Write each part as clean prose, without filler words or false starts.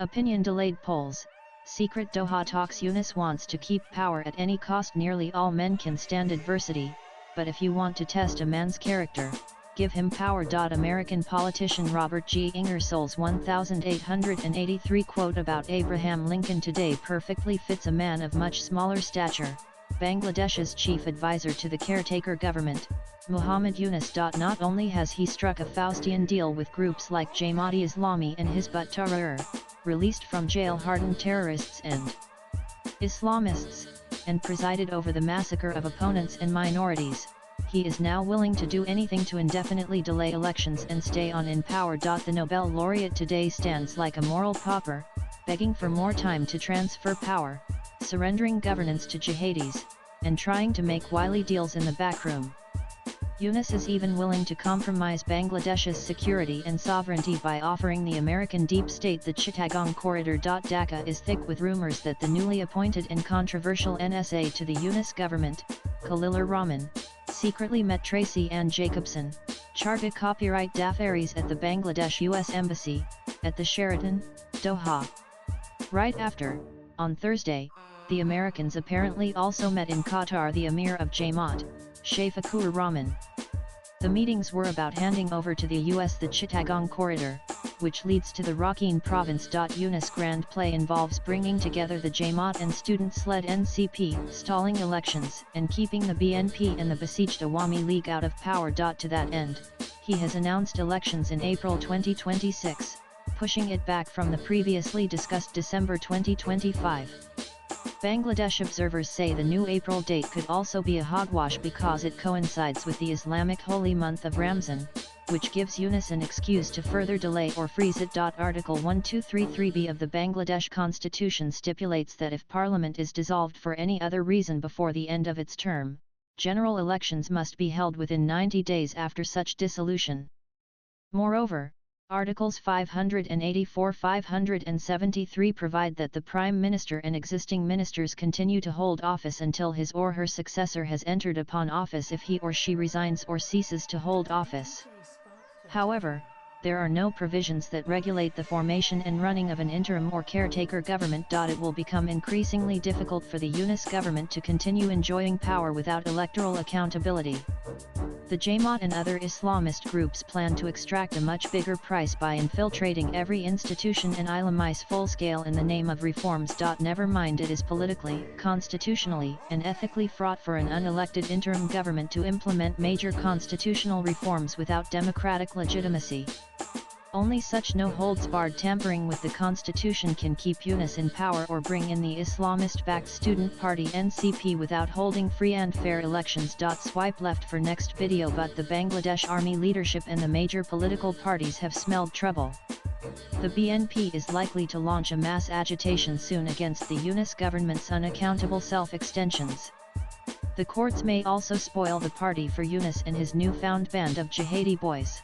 Opinion delayed polls. Secret Doha talks. Yunus wants to keep power at any cost. Nearly all men can stand adversity, but if you want to test a man's character, give him power. American politician Robert G. Ingersoll's 1883 quote about Abraham Lincoln today perfectly fits a man of much smaller stature. Bangladesh's chief advisor to the caretaker government, Muhammad Yunus. Not only has he struck a Faustian deal with groups like Jamaat-e-Islami and Hizb ut-Tahrir, released from jail hardened terrorists and Islamists, and presided over the massacre of opponents and minorities, he is now willing to do anything to indefinitely delay elections and stay on in power. The Nobel laureate today stands like a moral pauper, begging for more time to transfer power, surrendering governance to jihadis, and trying to make wily deals in the backroom. Yunus is even willing to compromise Bangladesh's security and sovereignty by offering the American deep state the Chittagong corridor. Dhaka is thick with rumors that the newly appointed and controversial NSA to the Yunus government, Khalilur Rahman, secretly met Tracy Ann Jacobson, Charga copyright Dafaris at the Bangladesh U.S. Embassy, at the Sheraton, Doha. Right after, on Thursday, the Americans apparently also met in Qatar the Emir of Jamaat, Shafiqur Rahman. The meetings were about handing over to the U.S. the Chittagong corridor, which leads to the Rakhine province. Yunus' grand play involves bringing together the Jamaat and students-led NCP, stalling elections, and keeping the BNP and the besieged Awami League out of power. To that end, he has announced elections in April 2026, pushing it back from the previously discussed December 2025. Bangladesh observers say the new April date could also be a hogwash because it coincides with the Islamic holy month of Ramzan, which gives Yunus an excuse to further delay or freeze it. Article 1233b of the Bangladesh Constitution stipulates that if Parliament is dissolved for any other reason before the end of its term, general elections must be held within 90 days after such dissolution. Moreover, Articles 584-573 provide that the Prime Minister and existing ministers continue to hold office until his or her successor has entered upon office if he or she resigns or ceases to hold office. However, there are no provisions that regulate the formation and running of an interim or caretaker government. It will become increasingly difficult for the Yunus government to continue enjoying power without electoral accountability. The Jamaat and other Islamist groups plan to extract a much bigger price by infiltrating every institution and Islamize full-scale in the name of reforms. Never mind, it is politically, constitutionally, and ethically fraught for an unelected interim government to implement major constitutional reforms without democratic legitimacy. Only such no-holds-barred tampering with the constitution can keep Yunus in power or bring in the Islamist-backed student party NCP without holding free and fair elections. Swipe left for next video. But the Bangladesh army leadership and the major political parties have smelled trouble. The BNP is likely to launch a mass agitation soon against the Yunus government's unaccountable self-extensions. The courts may also spoil the party for Yunus and his newfound band of jihadi boys.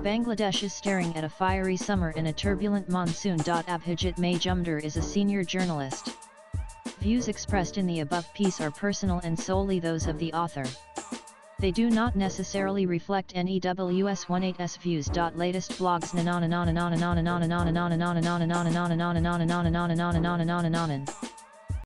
Bangladesh is staring at a fiery summer and a turbulent monsoon. Abhijit Majumdar is a senior journalist. Views expressed in the above piece are personal and solely those of the author. They do not necessarily reflect NEWS18's views. Latest blogs